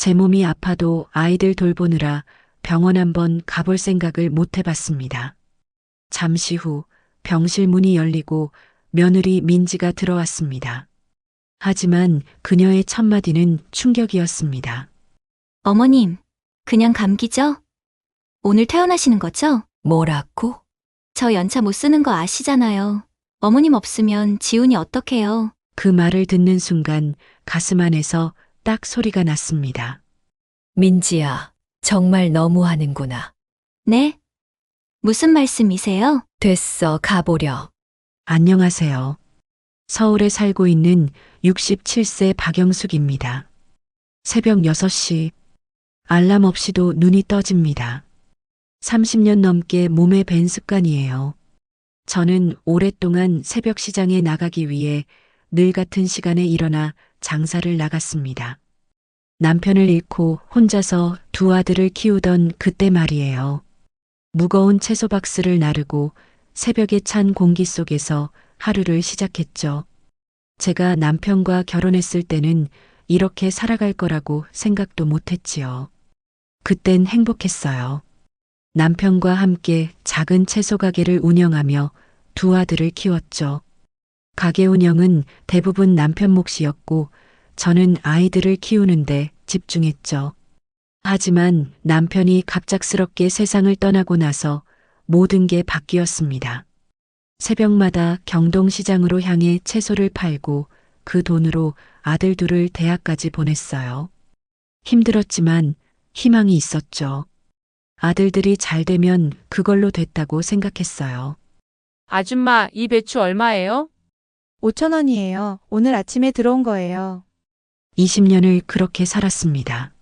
제 몸이 아파도 아이들 돌보느라 병원 한번 가볼 생각을 못 해봤습니다. 잠시 후 병실 문이 열리고 며느리 민지가 들어왔습니다. 하지만 그녀의 첫마디는 충격이었습니다. 어머님, 그냥 감기죠? 오늘 퇴원하시는 거죠? 뭐라고? 저 연차 못 쓰는 거 아시잖아요. 어머님 없으면 지훈이 어떡해요? 그 말을 듣는 순간 가슴 안에서 딱 소리가 났습니다. 민지야, 정말 너무하는구나. 네? 무슨 말씀이세요? 됐어, 가보려. 안녕하세요. 서울에 살고 있는 67세 박영숙입니다. 새벽 6시 알람 없이도 눈이 떠집니다. 30년 넘게 몸에 밴 습관이에요. 저는 오랫동안 새벽 시장에 나가기 위해 늘 같은 시간에 일어나 장사를 나갔습니다. 남편을 잃고 혼자서 두 아들을 키우던 그때 말이에요. 무거운 채소 박스를 나르고 새벽에 찬 공기 속에서 하루를 시작했죠. 제가 남편과 결혼했을 때는 이렇게 살아갈 거라고 생각도 못했지요. 그땐 행복했어요. 남편과 함께 작은 채소 가게를 운영하며 두 아들을 키웠죠. 가게 운영은 대부분 남편 몫이었고 저는 아이들을 키우는데 집중했죠. 하지만 남편이 갑작스럽게 세상을 떠나고 나서 모든 게 바뀌었습니다. 새벽마다 경동시장으로 향해 채소를 팔고 그 돈으로 아들 둘을 대학까지 보냈어요. 힘들었지만 희망이 있었죠. 아들들이 잘 되면 그걸로 됐다고 생각했어요. 아줌마, 이 배추 얼마예요? 5,000원이에요. 오늘 아침에 들어온 거예요. 20년을 그렇게 살았습니다.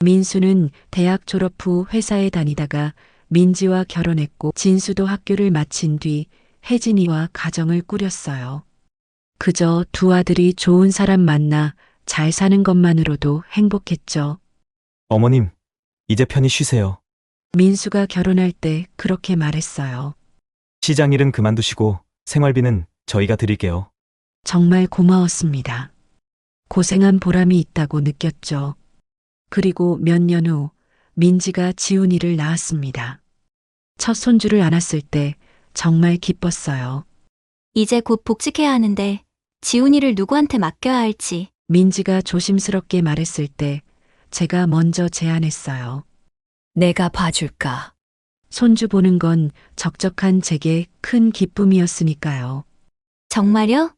민수는 대학 졸업 후 회사에 다니다가 민지와 결혼했고 진수도 학교를 마친 뒤 혜진이와 가정을 꾸렸어요. 그저 두 아들이 좋은 사람 만나 잘 사는 것만으로도 행복했죠. 어머님, 이제 편히 쉬세요. 민수가 결혼할 때 그렇게 말했어요. 시장 일은 그만두시고 생활비는 저희가 드릴게요. 정말 고마웠습니다. 고생한 보람이 있다고 느꼈죠. 그리고 몇 년 후 민지가 지훈이를 낳았습니다. 첫 손주를 안았을 때 정말 기뻤어요. 이제 곧 복직해야 하는데 지훈이를 누구한테 맡겨야 할지. 민지가 조심스럽게 말했을 때 제가 먼저 제안했어요. 내가 봐줄까? 손주 보는 건 적적한 제게 큰 기쁨이었으니까요. 정말요?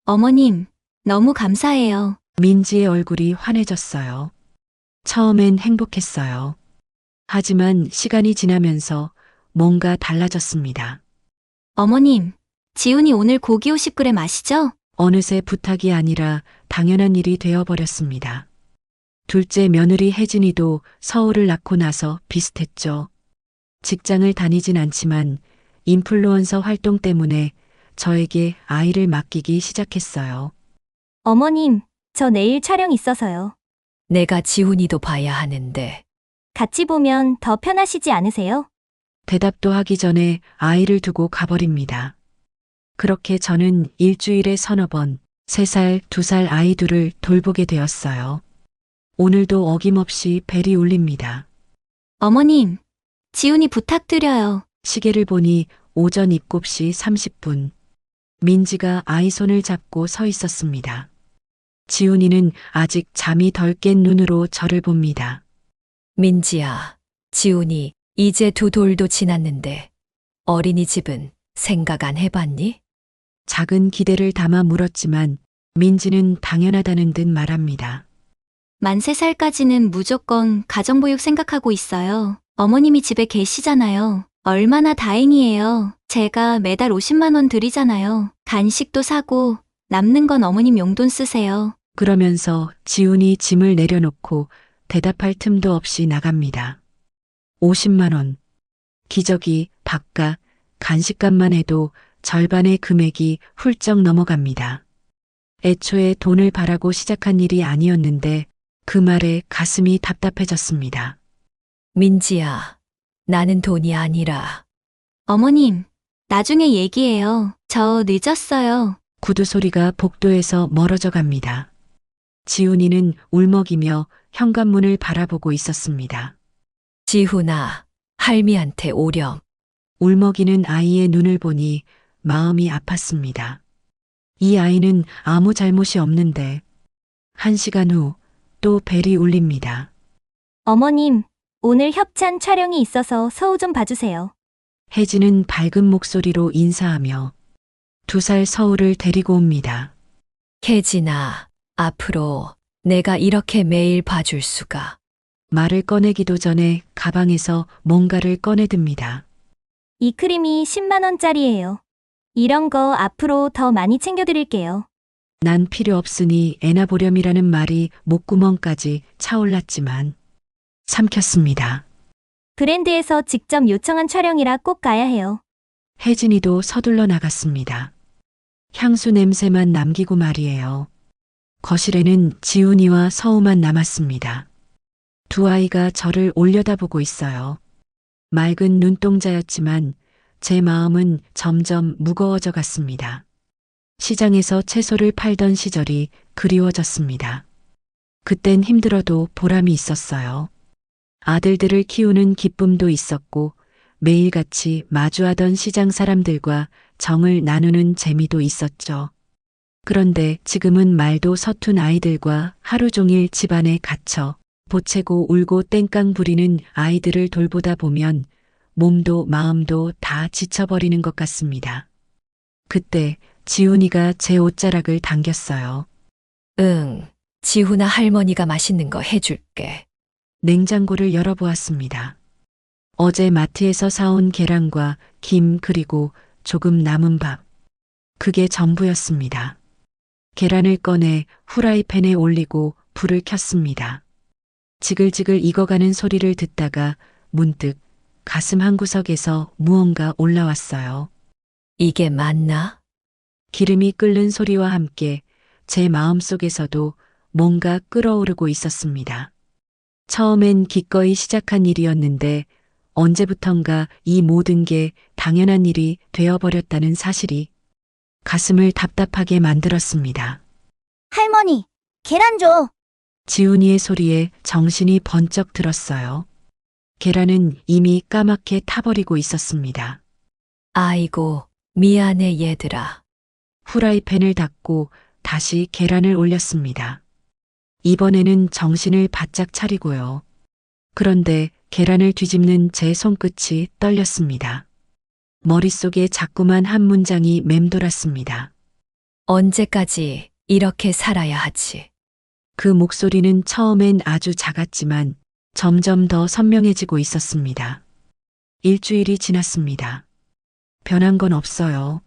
어머님, 너무 감사해요. 민지의 얼굴이 환해졌어요. 처음엔 행복했어요. 하지만 시간이 지나면서 뭔가 달라졌습니다. 어머님, 지훈이 오늘 고기 50g 아시죠? 어느새 부탁이 아니라 당연한 일이 되어버렸습니다. 둘째 며느리 혜진이도 서울을 낳고 나서 비슷했죠. 직장을 다니진 않지만 인플루언서 활동 때문에 저에게 아이를 맡기기 시작했어요. 어머님, 저 내일 촬영 있어서요. 내가 지훈이도 봐야 하는데. 같이 보면 더 편하시지 않으세요? 대답도 하기 전에 아이를 두고 가버립니다. 그렇게 저는 일주일에 서너 번 3살, 2살 아이 둘을 돌보게 되었어요. 오늘도 어김없이 벨이 울립니다. 어머님, 지훈이 부탁드려요. 시계를 보니 오전 7시 30분. 민지가 아이 손을 잡고 서 있었습니다. 지훈이는 아직 잠이 덜 깬 눈으로 저를 봅니다. 민지야, 지훈이 이제 2돌도 지났는데 어린이집은 생각 안 해봤니? 작은 기대를 담아 물었지만 민지는 당연하다는 듯 말합니다. 만 3살까지는 무조건 가정보육 생각하고 있어요. 어머님이 집에 계시잖아요. 얼마나 다행이에요. 제가 매달 50만 원 드리잖아요. 간식도 사고 남는 건 어머님 용돈 쓰세요. 그러면서 지훈이 짐을 내려놓고 대답할 틈도 없이 나갑니다. 50만 원. 기저귀, 밥값, 간식값만 해도 절반의 금액이 훌쩍 넘어갑니다. 애초에 돈을 바라고 시작한 일이 아니었는데 그 말에 가슴이 답답해졌습니다. 민지야, 나는 돈이 아니라. 어머님, 나중에 얘기해요. 저 늦었어요. 구두 소리가 복도에서 멀어져 갑니다. 지훈이는 울먹이며 현관문을 바라보고 있었습니다. 지훈아, 할미한테 오렴. 울먹이는 아이의 눈을 보니 마음이 아팠습니다. 이 아이는 아무 잘못이 없는데 1시간 후 또 벨이 울립니다. 어머님, 오늘 협찬 촬영이 있어서 서우 좀 봐주세요. 혜진은 밝은 목소리로 인사하며 2살 서울을 데리고 옵니다. 혜진아, 앞으로 내가 이렇게 매일 봐줄 수가. 말을 꺼내기도 전에 가방에서 뭔가를 꺼내듭니다. 이 크림이 10만 원짜리예요. 이런 거 앞으로 더 많이 챙겨드릴게요. 난 필요 없으니 애나 보렴이라는 말이 목구멍까지 차올랐지만 삼켰습니다. 브랜드에서 직접 요청한 촬영이라 꼭 가야 해요. 혜진이도 서둘러 나갔습니다. 향수 냄새만 남기고 말이에요. 거실에는 지훈이와 서우만 남았습니다. 두 아이가 저를 올려다보고 있어요. 맑은 눈동자였지만 제 마음은 점점 무거워져 갔습니다. 시장에서 채소를 팔던 시절이 그리워졌습니다. 그땐 힘들어도 보람이 있었어요. 아들들을 키우는 기쁨도 있었고 매일같이 마주하던 시장 사람들과 정을 나누는 재미도 있었죠. 그런데 지금은 말도 서툰 아이들과 하루 종일 집안에 갇혀 보채고 울고 땡깡 부리는 아이들을 돌보다 보면 몸도 마음도 다 지쳐버리는 것 같습니다. 그때 지훈이가 제 옷자락을 당겼어요. 응, 지훈아 할머니가 맛있는 거 해줄게. 냉장고를 열어보았습니다. 어제 마트에서 사온 계란과 김 그리고 조금 남은 밥. 그게 전부였습니다. 계란을 꺼내 후라이팬에 올리고 불을 켰습니다. 지글지글 익어가는 소리를 듣다가 문득 가슴 한구석에서 무언가 올라왔어요. 이게 맞나? 기름이 끓는 소리와 함께 제 마음속에서도 뭔가 끓어오르고 있었습니다. 처음엔 기꺼이 시작한 일이었는데 언제부턴가 이 모든 게 당연한 일이 되어버렸다는 사실이 가슴을 답답하게 만들었습니다. 할머니, 계란 줘. 지훈이의 소리에 정신이 번쩍 들었어요. 계란은 이미 까맣게 타버리고 있었습니다. 아이고, 미안해 얘들아. 후라이팬을 닫고 다시 계란을 올렸습니다. 이번에는 정신을 바짝 차리고요. 그런데 계란을 뒤집는 제 손끝이 떨렸습니다. 머릿속에 자꾸만 한 문장이 맴돌았습니다. 언제까지 이렇게 살아야 하지? 그 목소리는 처음엔 아주 작았지만 점점 더 선명해지고 있었습니다. 일주일이 지났습니다. 변한 건 없어요.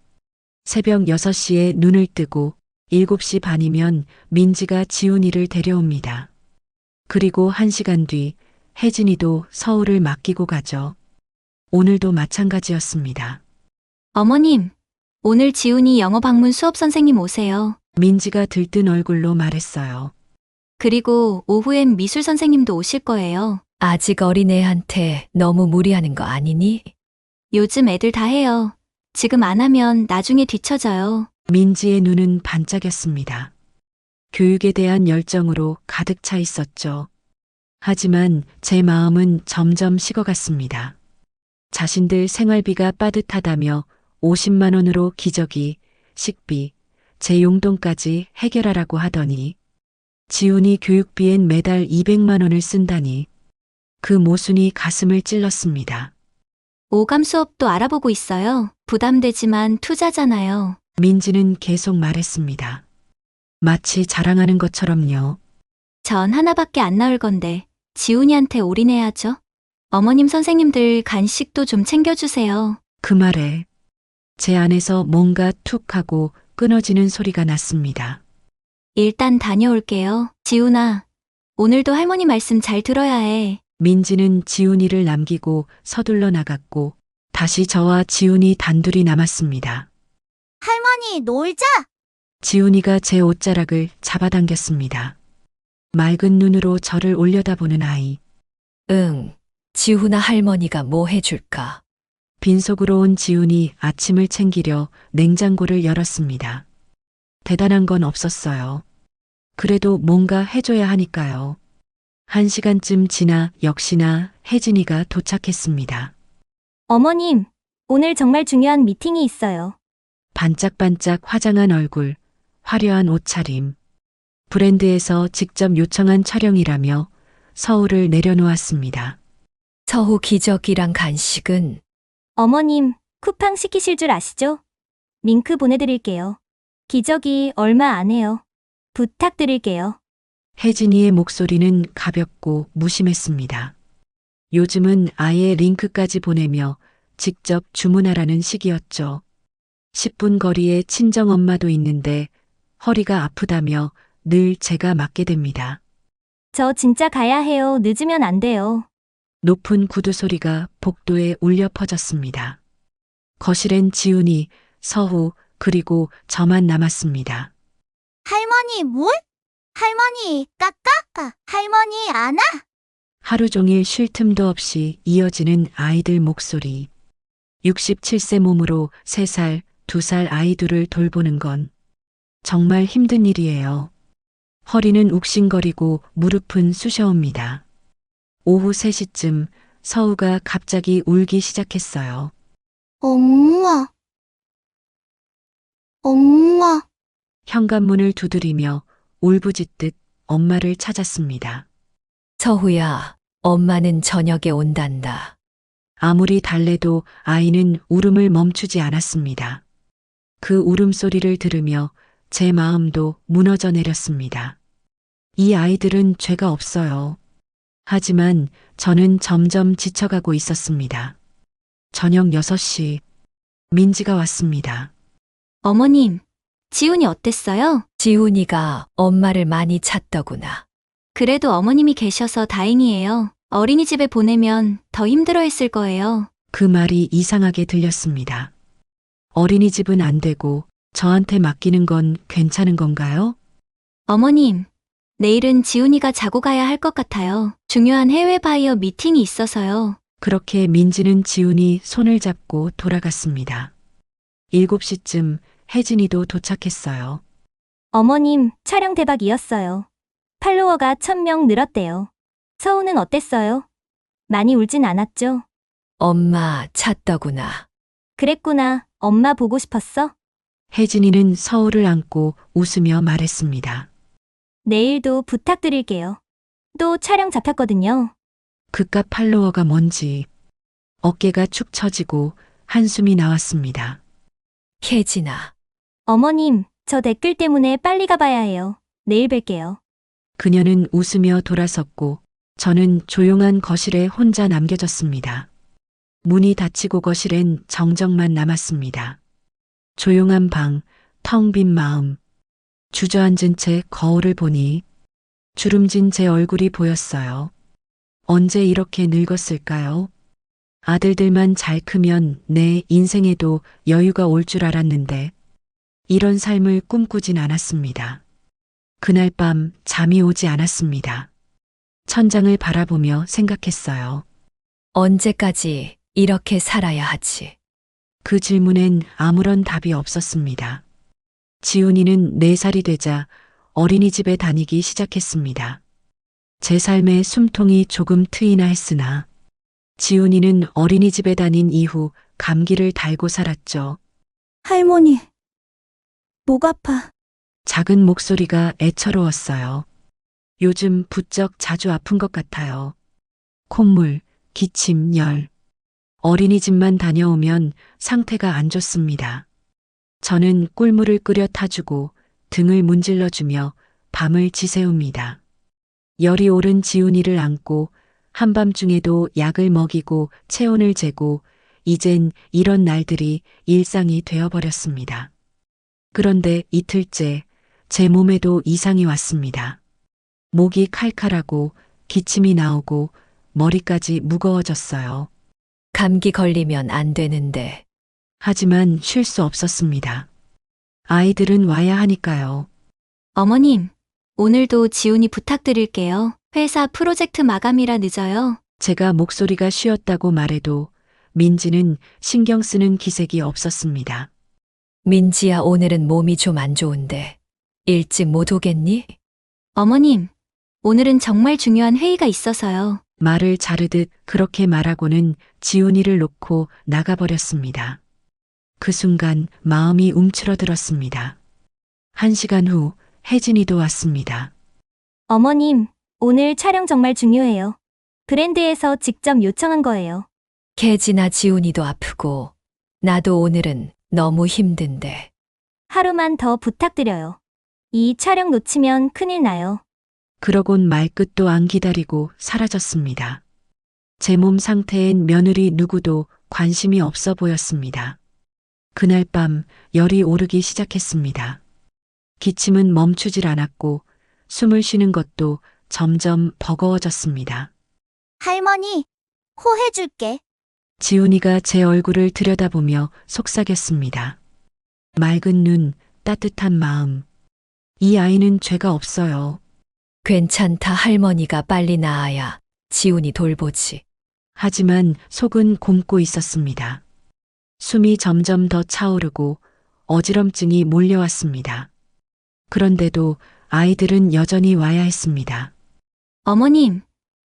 새벽 6시에 눈을 뜨고 7시 반이면 민지가 지훈이를 데려옵니다. 그리고 1시간 뒤 혜진이도 서울을 맡기고 가죠. 오늘도 마찬가지였습니다. 어머님, 오늘 지훈이 영어 방문 수업 선생님 오세요. 민지가 들뜬 얼굴로 말했어요. 그리고 오후엔 미술 선생님도 오실 거예요. 아직 어린애한테 너무 무리하는 거 아니니? 요즘 애들 다 해요. 지금 안 하면 나중에 뒤처져요. 민지의 눈은 반짝였습니다. 교육에 대한 열정으로 가득 차 있었죠. 하지만 제 마음은 점점 식어갔습니다. 자신들 생활비가 빠듯하다며 50만 원으로 기저귀, 식비, 제 용돈까지 해결하라고 하더니 지훈이 교육비엔 매달 200만 원을 쓴다니 그 모순이 가슴을 찔렀습니다. 오감 수업도 알아보고 있어요. 부담되지만 투자잖아요. 민지는 계속 말했습니다. 마치 자랑하는 것처럼요. 전 하나밖에 안 나올 건데 지훈이한테 올인해야죠. 어머님 선생님들 간식도 좀 챙겨주세요. 그 말에 제 안에서 뭔가 툭 하고 끊어지는 소리가 났습니다. 일단 다녀올게요. 지훈아, 오늘도 할머니 말씀 잘 들어야 해. 민지는 지훈이를 남기고 서둘러 나갔고 다시 저와 지훈이 단둘이 남았습니다. 할머니, 놀자. 지훈이가 제 옷자락을 잡아당겼습니다. 맑은 눈으로 저를 올려다보는 아이. 응, 지훈아 할머니가 뭐 해줄까? 빈속으로 온 지훈이 아침을 챙기려 냉장고를 열었습니다. 대단한 건 없었어요. 그래도 뭔가 해줘야 하니까요. 1시간쯤 지나 역시나 혜진이가 도착했습니다. 어머님, 오늘 정말 중요한 미팅이 있어요. 반짝반짝 화장한 얼굴, 화려한 옷차림. 브랜드에서 직접 요청한 촬영이라며 서울을 내려놓았습니다. 서후 기저귀랑 간식은 어머님, 쿠팡 시키실 줄 아시죠? 링크 보내드릴게요. 기저귀 얼마 안 해요. 부탁드릴게요. 혜진이의 목소리는 가볍고 무심했습니다. 요즘은 아예 링크까지 보내며 직접 주문하라는 시기였죠. 10분 거리에 친정엄마도 있는데 허리가 아프다며 늘 제가 맡게 됩니다. 저 진짜 가야 해요. 늦으면 안 돼요. 높은 구두 소리가 복도에 울려 퍼졌습니다. 거실엔 지훈이, 서후, 그리고 저만 남았습니다. 할머니 뭘? 할머니 까까? 할머니 안아? 하루 종일 쉴 틈도 없이 이어지는 아이들 목소리. 67세 몸으로 3살, 2살 아이들을 돌보는 건 정말 힘든 일이에요. 허리는 욱신거리고 무릎은 쑤셔옵니다. 오후 3시쯤 서우가 갑자기 울기 시작했어요. 엄마. 엄마. 현관문을 두드리며 울부짖듯 엄마를 찾았습니다. 서후야, 엄마는 저녁에 온단다. 아무리 달래도 아이는 울음을 멈추지 않았습니다. 그 울음소리를 들으며 제 마음도 무너져 내렸습니다. 이 아이들은 죄가 없어요. 하지만 저는 점점 지쳐가고 있었습니다. 저녁 6시, 민지가 왔습니다. 어머님, 지훈이 어땠어요? 지훈이가 엄마를 많이 찾더구나. 그래도 어머님이 계셔서 다행이에요. 어린이집에 보내면 더 힘들어했을 거예요. 그 말이 이상하게 들렸습니다. 어린이집은 안 되고 저한테 맡기는 건 괜찮은 건가요? 어머님, 내일은 지훈이가 자고 가야 할 것 같아요. 중요한 해외 바이어 미팅이 있어서요. 그렇게 민지는 지훈이 손을 잡고 돌아갔습니다. 7시쯤 혜진이도 도착했어요. 어머님, 촬영 대박이었어요. 팔로워가 1000명 늘었대요. 서우는 어땠어요? 많이 울진 않았죠? 엄마 찾더구나. 그랬구나. 엄마 보고 싶었어? 혜진이는 서울을 안고 웃으며 말했습니다. 내일도 부탁드릴게요. 또 촬영 잡혔거든요. 그깟 팔로워가 뭔지 어깨가 축 처지고 한숨이 나왔습니다. 혜진아, 어머님, 저 댓글 때문에 빨리 가봐야 해요. 내일 뵐게요. 그녀는 웃으며 돌아섰고 저는 조용한 거실에 혼자 남겨졌습니다. 문이 닫히고 거실엔 정적만 남았습니다. 조용한 방, 텅 빈 마음. 주저앉은 채 거울을 보니 주름진 제 얼굴이 보였어요. 언제 이렇게 늙었을까요? 아들들만 잘 크면 내 인생에도 여유가 올 줄 알았는데 이런 삶을 꿈꾸진 않았습니다. 그날 밤 잠이 오지 않았습니다. 천장을 바라보며 생각했어요. 언제까지 이렇게 살아야 하지? 그 질문엔 아무런 답이 없었습니다. 지훈이는 4살이 되자 어린이집에 다니기 시작했습니다. 제 삶의 숨통이 조금 트이나 했으나 지훈이는 어린이집에 다닌 이후 감기를 달고 살았죠. 할머니. 목 아파. 작은 목소리가 애처로웠어요. 요즘 부쩍 자주 아픈 것 같아요. 콧물, 기침, 열. 어린이집만 다녀오면 상태가 안 좋습니다. 저는 꿀물을 끓여 타주고 등을 문질러주며 밤을 지새웁니다. 열이 오른 지훈이를 안고 한밤중에도 약을 먹이고 체온을 재고 이젠 이런 날들이 일상이 되어버렸습니다. 그런데 이틀째 제 몸에도 이상이 왔습니다. 목이 칼칼하고 기침이 나오고 머리까지 무거워졌어요. 감기 걸리면 안 되는데. 하지만 쉴 수 없었습니다. 아이들은 와야 하니까요. 어머님, 오늘도 지훈이 부탁드릴게요. 회사 프로젝트 마감이라 늦어요. 제가 목소리가 쉬었다고 말해도 민지는 신경 쓰는 기색이 없었습니다. 민지야, 오늘은 몸이 좀 안 좋은데. 일찍 못 오겠니? 어머님, 오늘은 정말 중요한 회의가 있어서요. 말을 자르듯 그렇게 말하고는 지훈이를 놓고 나가버렸습니다. 그 순간 마음이 움츠러들었습니다. 1시간 후 혜진이도 왔습니다. 어머님, 오늘 촬영 정말 중요해요. 브랜드에서 직접 요청한 거예요. 혜진아 지훈이도 아프고 나도 오늘은 너무 힘든데. 하루만 더 부탁드려요. 이 촬영 놓치면 큰일 나요. 그러곤 말끝도 안 기다리고 사라졌습니다. 제 몸 상태엔 며느리 누구도 관심이 없어 보였습니다. 그날 밤 열이 오르기 시작했습니다. 기침은 멈추질 않았고 숨을 쉬는 것도 점점 버거워졌습니다. 할머니, 호해줄게. 지훈이가 제 얼굴을 들여다보며 속삭였습니다. 맑은 눈, 따뜻한 마음. 이 아이는 죄가 없어요. 괜찮다 할머니가 빨리 나아야 지훈이 돌보지. 하지만 속은 곪고 있었습니다. 숨이 점점 더 차오르고 어지럼증이 몰려왔습니다. 그런데도 아이들은 여전히 와야 했습니다. 어머님,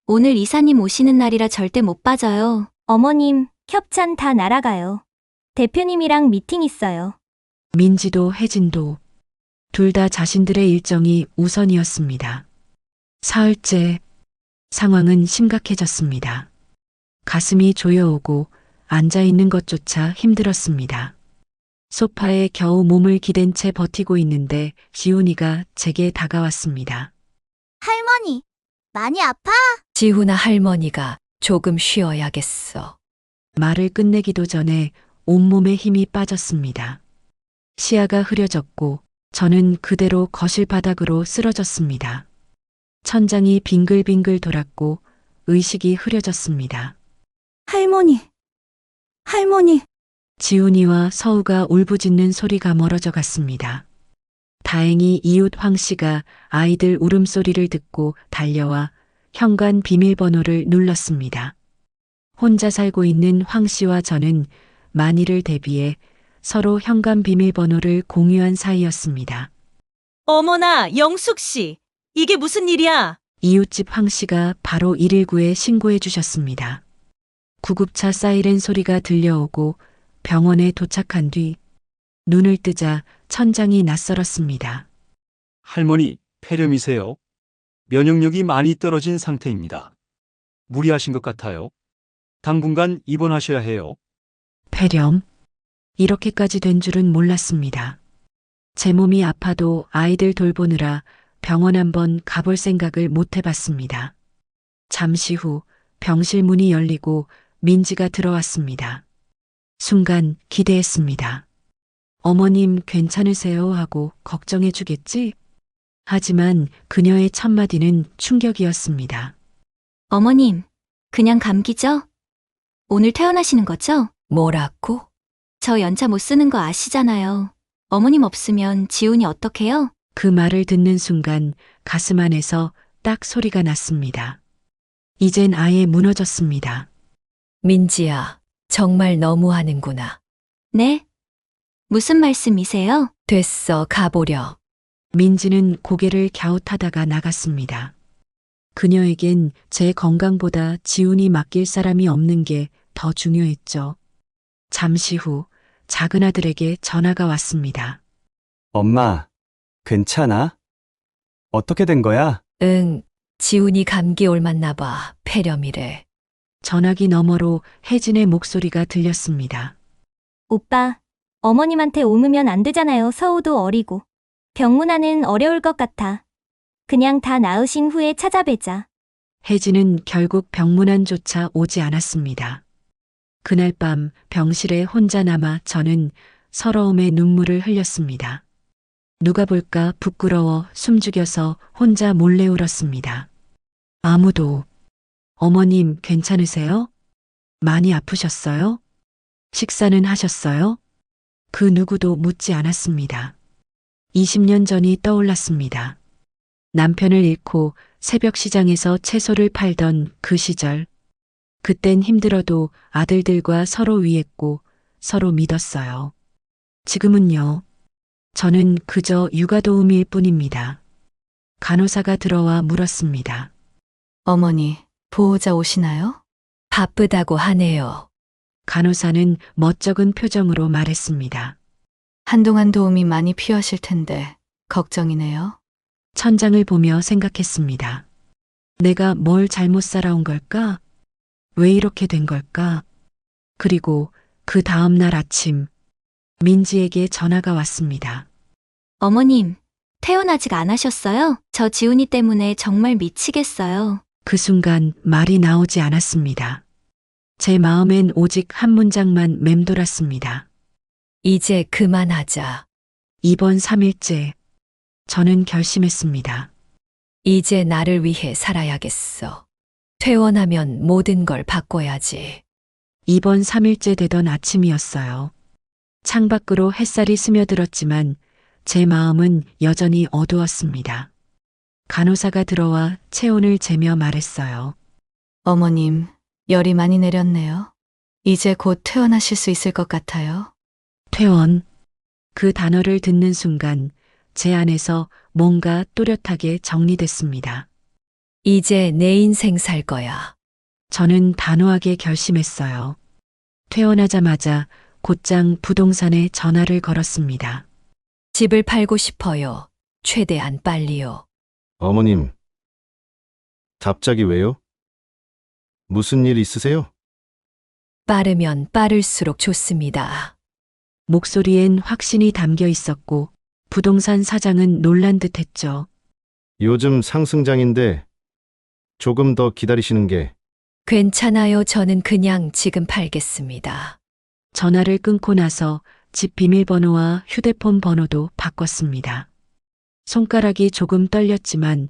오늘 이사님 오시는 날이라 절대 못 빠져요. 어머님, 협찬 다 날아가요. 대표님이랑 미팅 있어요. 민지도 혜진도 둘 다 자신들의 일정이 우선이었습니다. 사흘째 상황은 심각해졌습니다. 가슴이 조여오고 앉아있는 것조차 힘들었습니다. 소파에 겨우 몸을 기댄 채 버티고 있는데 지훈이가 제게 다가왔습니다. 할머니, 많이 아파? 지훈아 할머니가 조금 쉬어야겠어. 말을 끝내기도 전에 온몸에 힘이 빠졌습니다. 시야가 흐려졌고 저는 그대로 거실 바닥으로 쓰러졌습니다. 천장이 빙글빙글 돌았고 의식이 흐려졌습니다. 할머니, 할머니. 지훈이와 서우가 울부짖는 소리가 멀어져 갔습니다. 다행히 이웃 황 씨가 아이들 울음소리를 듣고 달려와 현관 비밀번호를 눌렀습니다. 혼자 살고 있는 황 씨와 저는 만일을 대비해 서로 현관 비밀번호를 공유한 사이였습니다. 어머나, 영숙 씨. 이게 무슨 일이야? 이웃집 황 씨가 바로 119에 신고해 주셨습니다. 구급차 사이렌 소리가 들려오고 병원에 도착한 뒤 눈을 뜨자 천장이 낯설었습니다. 할머니, 폐렴이세요? 면역력이 많이 떨어진 상태입니다. 무리하신 것 같아요. 당분간 입원하셔야 해요. 폐렴? 이렇게까지 된 줄은 몰랐습니다. 제 몸이 아파도 아이들 돌보느라 병원 한번 가볼 생각을 못 해봤습니다. 잠시 후 병실 문이 열리고 민지가 들어왔습니다. 순간 기대했습니다. 어머님 괜찮으세요 하고 걱정해 주겠지? 하지만 그녀의 첫마디는 충격이었습니다. 어머님, 그냥 감기죠? 오늘 퇴원하시는 거죠? 뭐라고? 저 연차 못 쓰는 거 아시잖아요. 어머님 없으면 지훈이 어떡해요? 그 말을 듣는 순간 가슴 안에서 딱 소리가 났습니다. 이젠 아예 무너졌습니다. 민지야, 정말 너무하는구나. 네? 무슨 말씀이세요? 됐어, 가보려. 민지는 고개를 갸웃하다가 나갔습니다. 그녀에겐 제 건강보다 지훈이 맡길 사람이 없는 게 더 중요했죠. 잠시 후 작은 아들에게 전화가 왔습니다. 엄마, 괜찮아? 어떻게 된 거야? 응, 지훈이 감기 옮았나 봐. 폐렴이래. 전화기 너머로 혜진의 목소리가 들렸습니다. 오빠, 어머님한테 옮으면 안 되잖아요. 서우도 어리고. 병문안은 어려울 것 같아. 그냥 다 나으신 후에 찾아뵈자. 혜진은 결국 병문안조차 오지 않았습니다. 그날 밤 병실에 혼자 남아 저는 서러움에 눈물을 흘렸습니다. 누가 볼까 부끄러워 숨죽여서 혼자 몰래 울었습니다. 아무도, 어머님 괜찮으세요? 많이 아프셨어요? 식사는 하셨어요? 그 누구도 묻지 않았습니다. 20년 전이 떠올랐습니다. 남편을 잃고 새벽 시장에서 채소를 팔던 그 시절. 그땐 힘들어도 아들들과 서로 위했고 서로 믿었어요. 지금은요. 저는 그저 육아도우미일 뿐입니다. 간호사가 들어와 물었습니다. 어머니, 보호자 오시나요? 바쁘다고 하네요. 간호사는 멋쩍은 표정으로 말했습니다. 한동안 도움이 많이 필요하실 텐데 걱정이네요. 천장을 보며 생각했습니다. 내가 뭘 잘못 살아온 걸까? 왜 이렇게 된 걸까? 그리고 그 다음 날 아침, 민지에게 전화가 왔습니다. 어머님, 퇴원 아직 안 하셨어요? 저 지훈이 때문에 정말 미치겠어요. 그 순간 말이 나오지 않았습니다. 제 마음엔 오직 한 문장만 맴돌았습니다. 이제 그만하자. 이번 3일째, 저는 결심했습니다. 이제 나를 위해 살아야겠어. 퇴원하면 모든 걸 바꿔야지. 이번 3일째 되던 아침이었어요. 창밖으로 햇살이 스며들었지만 제 마음은 여전히 어두웠습니다. 간호사가 들어와 체온을 재며 말했어요. 어머님, 열이 많이 내렸네요. 이제 곧 퇴원하실 수 있을 것 같아요. 퇴원. 그 단어를 듣는 순간 제 안에서 뭔가 또렷하게 정리됐습니다. 이제 내 인생 살 거야. 저는 단호하게 결심했어요. 퇴원하자마자 곧장 부동산에 전화를 걸었습니다. 집을 팔고 싶어요. 최대한 빨리요. 어머님, 갑자기 왜요? 무슨 일 있으세요? 빠르면 빠를수록 좋습니다. 목소리엔 확신이 담겨 있었고 부동산 사장은 놀란 듯 했죠. 요즘 상승장인데 조금 더 기다리시는 게. 괜찮아요. 저는 그냥 지금 팔겠습니다. 전화를 끊고 나서 집 비밀번호와 휴대폰 번호도 바꿨습니다. 손가락이 조금 떨렸지만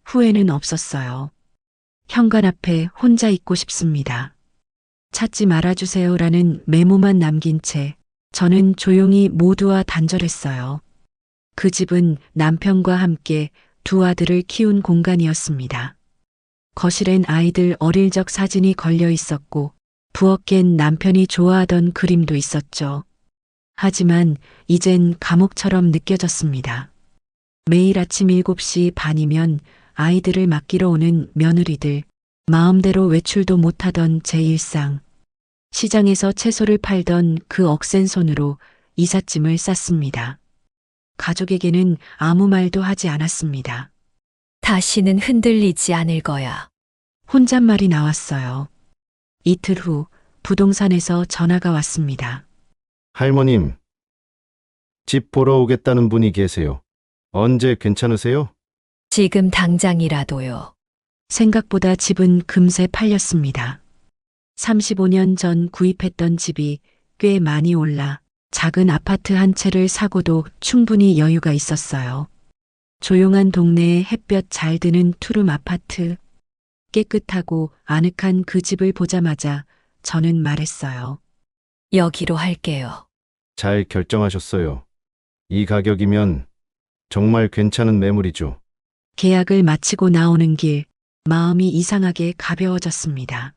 후회는 없었어요. 현관 앞에 혼자 있고 싶습니다. 찾지 말아주세요라는 메모만 남긴 채 저는 조용히 모두와 단절했어요. 그 집은 남편과 함께 두 아들을 키운 공간이었습니다. 거실엔 아이들 어릴 적 사진이 걸려 있었고 부엌엔 남편이 좋아하던 그림도 있었죠. 하지만 이젠 감옥처럼 느껴졌습니다. 매일 아침 7시 반이면 아이들을 맡기러 오는 며느리들, 마음대로 외출도 못하던 제 일상. 시장에서 채소를 팔던 그 억센 손으로 이삿짐을 쌌습니다. 가족에게는 아무 말도 하지 않았습니다. 다시는 흔들리지 않을 거야. 혼잣말이 나왔어요. 이틀 후 부동산에서 전화가 왔습니다. 할머님, 집 보러 오겠다는 분이 계세요. 언제 괜찮으세요? 지금 당장이라도요. 생각보다 집은 금세 팔렸습니다. 35년 전 구입했던 집이 꽤 많이 올라 작은 아파트 한 채를 사고도 충분히 여유가 있었어요. 조용한 동네에 햇볕 잘 드는 투룸 아파트. 깨끗하고 아늑한 그 집을 보자마자 저는 말했어요. 여기로 할게요. 잘 결정하셨어요. 이 가격이면 정말 괜찮은 매물이죠. 계약을 마치고 나오는 길, 마음이 이상하게 가벼워졌습니다.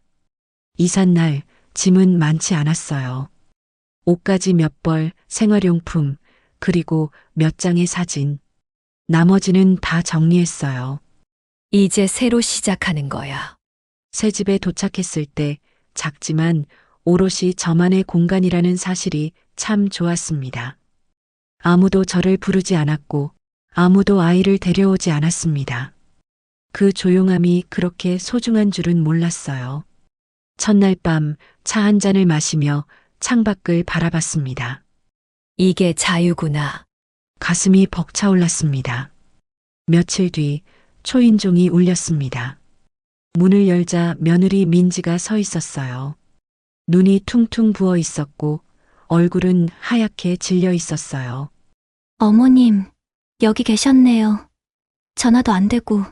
이삿날 짐은 많지 않았어요. 옷가지 몇 벌, 생활용품, 그리고 몇 장의 사진. 나머지는 다 정리했어요. 이제 새로 시작하는 거야. 새 집에 도착했을 때 작지만 오롯이 저만의 공간이라는 사실이 참 좋았습니다. 아무도 저를 부르지 않았고 아무도 아이를 데려오지 않았습니다. 그 조용함이 그렇게 소중한 줄은 몰랐어요. 첫날 밤 차 한 잔을 마시며 창밖을 바라봤습니다. 이게 자유구나. 가슴이 벅차올랐습니다. 며칠 뒤 초인종이 울렸습니다. 문을 열자 며느리 민지가 서 있었어요. 눈이 퉁퉁 부어 있었고 얼굴은 하얗게 질려 있었어요. 어머님, 여기 계셨네요. 전화도 안 되고,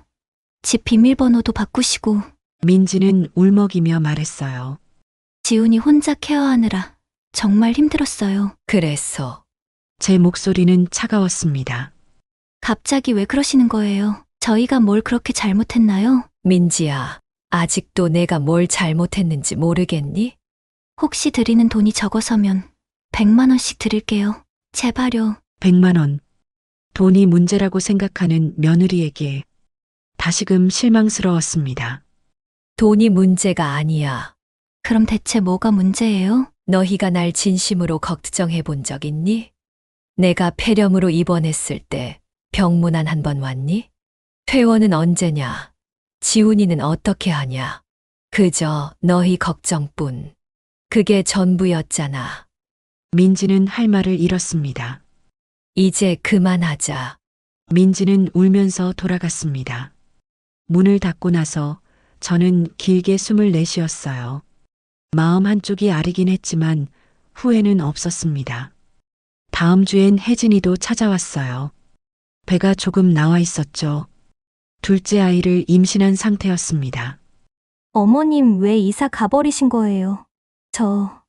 집 비밀번호도 바꾸시고, 민지는 울먹이며 말했어요. 지훈이 혼자 케어하느라 정말 힘들었어요. 그래서 제 목소리는 차가웠습니다. 갑자기 왜 그러시는 거예요? 저희가 뭘 그렇게 잘못했나요? 민지야, 아직도 내가 뭘 잘못했는지 모르겠니? 혹시 드리는 돈이 적어서면 100만 원씩 드릴게요. 제발요. 100만 원. 돈이 문제라고 생각하는 며느리에게 다시금 실망스러웠습니다. 돈이 문제가 아니야. 그럼 대체 뭐가 문제예요? 너희가 날 진심으로 걱정해 본 적 있니? 내가 폐렴으로 입원했을 때 병문안 한 번 왔니? 퇴원은 언제냐? 지훈이는 어떻게 하냐? 그저 너희 걱정뿐. 그게 전부였잖아. 민지는 할 말을 잃었습니다. 이제 그만하자. 민지는 울면서 돌아갔습니다. 문을 닫고 나서 저는 길게 숨을 내쉬었어요. 마음 한쪽이 아리긴 했지만 후회는 없었습니다. 다음 주엔 혜진이도 찾아왔어요. 배가 조금 나와 있었죠. 둘째 아이를 임신한 상태였습니다. 어머님 왜 이사 가버리신 거예요? 저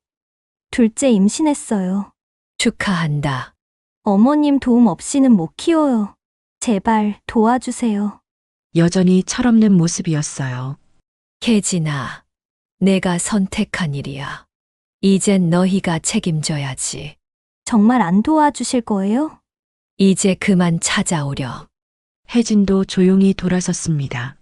둘째 임신했어요. 축하한다. 어머님 도움 없이는 못 키워요. 제발 도와주세요. 여전히 철없는 모습이었어요. 혜진아, 내가 선택한 일이야. 이젠 너희가 책임져야지. 정말 안 도와주실 거예요? 이제 그만 찾아오렴. 혜진도 조용히 돌아섰습니다.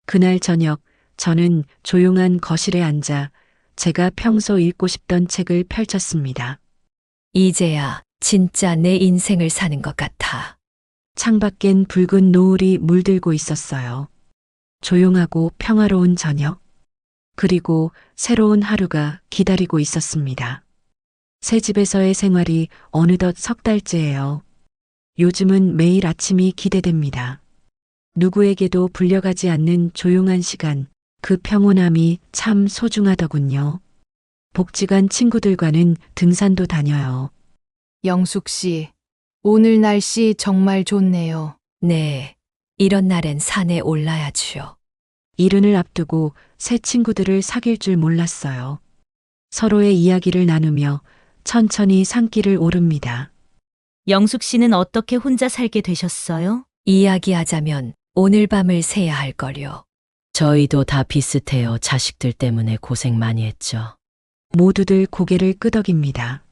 그날 저녁 저는 조용한 거실에 앉아 제가 평소 읽고 싶던 책을 펼쳤습니다. 이제야 진짜 내 인생을 사는 것 같아. 창밖엔 붉은 노을이 물들고 있었어요. 조용하고 평화로운 저녁. 그리고 새로운 하루가 기다리고 있었습니다. 새 집에서의 생활이 어느덧 석 달째예요. 요즘은 매일 아침이 기대됩니다. 누구에게도 불려가지 않는 조용한 시간, 그 평온함이 참 소중하더군요. 복지관 친구들과는 등산도 다녀요. 영숙 씨, 오늘 날씨 정말 좋네요. 네, 이런 날엔 산에 올라야지요. 이른을 앞두고 새 친구들을 사귈 줄 몰랐어요. 서로의 이야기를 나누며 천천히 산길을 오릅니다. 영숙 씨는 어떻게 혼자 살게 되셨어요? 이야기하자면 오늘 밤을 새야 할 거요. 저희도 다 비슷해요. 자식들 때문에 고생 많이 했죠. 모두들 고개를 끄덕입니다.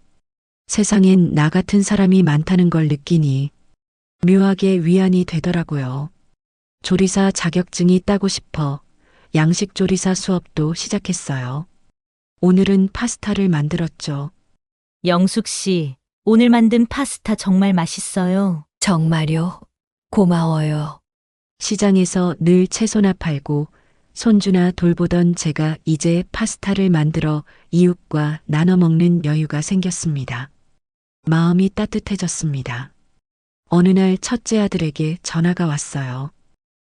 세상엔 나 같은 사람이 많다는 걸 느끼니 묘하게 위안이 되더라고요. 조리사 자격증이 따고 싶어 양식 조리사 수업도 시작했어요. 오늘은 파스타를 만들었죠. 영숙 씨, 오늘 만든 파스타 정말 맛있어요. 정말요? 고마워요. 시장에서 늘 채소나 팔고 손주나 돌보던 제가 이제 파스타를 만들어 이웃과 나눠 먹는 여유가 생겼습니다. 마음이 따뜻해졌습니다. 어느 날 첫째 아들에게 전화가 왔어요.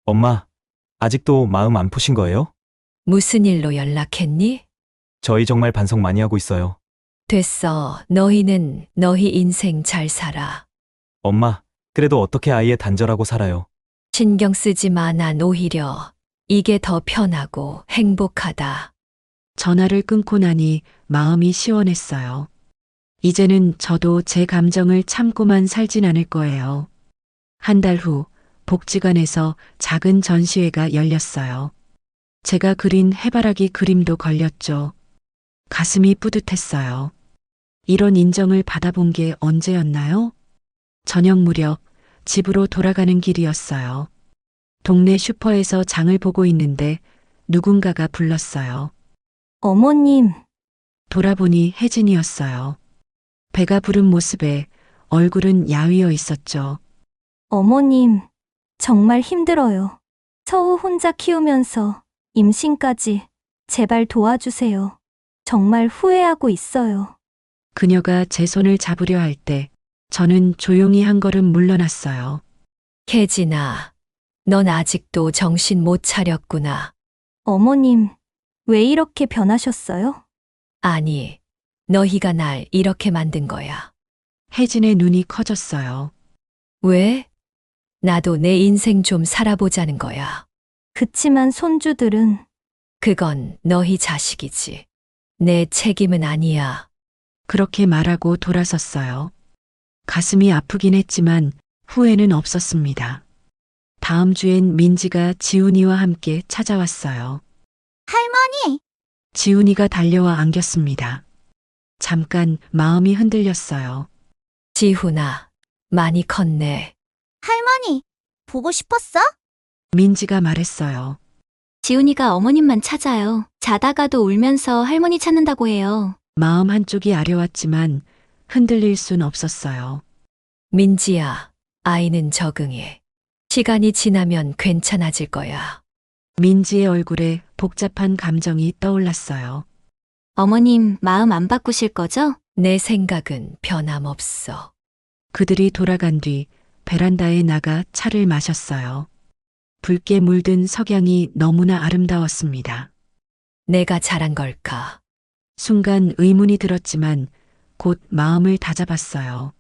엄마, 아직도 마음 안 푸신 거예요? 무슨 일로 연락했니? 저희 정말 반성 많이 하고 있어요. 됐어. 너희는 너희 인생 잘 살아. 엄마, 그래도 어떻게 아이의 단절하고 살아요? 신경 쓰지 마. 난 오히려 이게 더 편하고 행복하다. 전화를 끊고 나니 마음이 시원했어요. 이제는 저도 제 감정을 참고만 살진 않을 거예요. 한 달 후 복지관에서 작은 전시회가 열렸어요. 제가 그린 해바라기 그림도 걸렸죠. 가슴이 뿌듯했어요. 이런 인정을 받아본 게 언제였나요? 저녁 무렵 집으로 돌아가는 길이었어요. 동네 슈퍼에서 장을 보고 있는데 누군가가 불렀어요. 어머님, 돌아보니 혜진이었어요. 배가 부른 모습에 얼굴은 야위어 있었죠. 어머님, 정말 힘들어요. 서우 혼자 키우면서 임신까지 제발 도와주세요. 정말 후회하고 있어요. 그녀가 제 손을 잡으려 할 때 저는 조용히 한 걸음 물러났어요. 혜진아, 넌 아직도 정신 못 차렸구나. 어머님, 왜 이렇게 변하셨어요? 아니, 너희가 날 이렇게 만든 거야. 혜진의 눈이 커졌어요. 왜? 나도 내 인생 좀 살아보자는 거야. 그치만 손주들은 그건 너희 자식이지. 내 책임은 아니야. 그렇게 말하고 돌아섰어요. 가슴이 아프긴 했지만 후회는 없었습니다. 다음 주엔 민지가 지훈이와 함께 찾아왔어요. 할머니! 지훈이가 달려와 안겼습니다. 잠깐 마음이 흔들렸어요. 지훈아, 많이 컸네. 할머니, 보고 싶었어? 민지가 말했어요. 지훈이가 어머님만 찾아요. 자다가도 울면서 할머니 찾는다고 해요. 마음 한쪽이 아려왔지만 흔들릴 순 없었어요. 민지야, 아이는 적응해. 시간이 지나면 괜찮아질 거야. 민지의 얼굴에 복잡한 감정이 떠올랐어요. 어머님 마음 안 바꾸실 거죠? 내 생각은 변함없어. 그들이 돌아간 뒤 베란다에 나가 차를 마셨어요. 붉게 물든 석양이 너무나 아름다웠습니다. 내가 잘한 걸까? 순간 의문이 들었지만 곧 마음을 다잡았어요.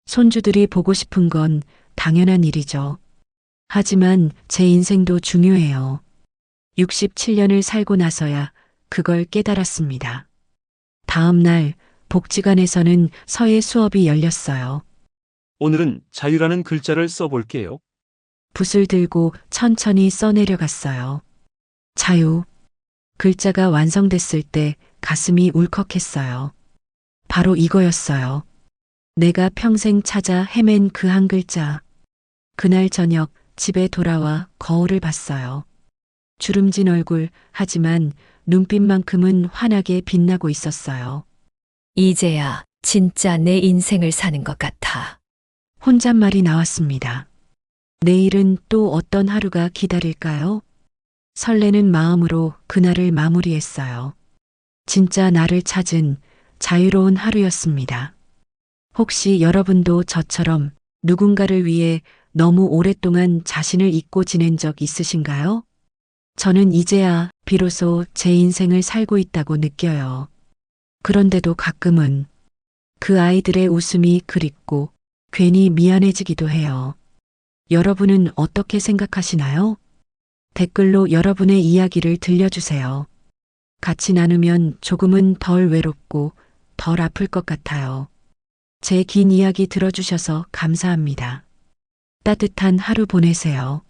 손주들이 보고 싶은 건 당연한 일이죠. 하지만 제 인생도 중요해요. 67년을 살고 나서야 그걸 깨달았습니다. 다음 날 복지관에서는 서예 수업이 열렸어요. 오늘은 자유라는 글자를 써볼게요. 붓을 들고 천천히 써내려갔어요. 자유. 글자가 완성됐을 때 가슴이 울컥했어요. 바로 이거였어요. 내가 평생 찾아 헤맨 그 한 글자. 그날 저녁 집에 돌아와 거울을 봤어요. 주름진 얼굴, 하지만 눈빛만큼은 환하게 빛나고 있었어요. 이제야 진짜 내 인생을 사는 것 같아. 혼잣말이 나왔습니다. 내일은 또 어떤 하루가 기다릴까요? 설레는 마음으로 그날을 마무리했어요. 진짜 나를 찾은 자유로운 하루였습니다. 혹시 여러분도 저처럼 누군가를 위해 너무 오랫동안 자신을 잊고 지낸 적 있으신가요? 저는 이제야 비로소 제 인생을 살고 있다고 느껴요. 그런데도 가끔은 그 아이들의 웃음이 그립고 괜히 미안해지기도 해요. 여러분은 어떻게 생각하시나요? 댓글로 여러분의 이야기를 들려주세요. 같이 나누면 조금은 덜 외롭고 덜 아플 것 같아요. 제 긴 이야기 들어주셔서 감사합니다. 따뜻한 하루 보내세요.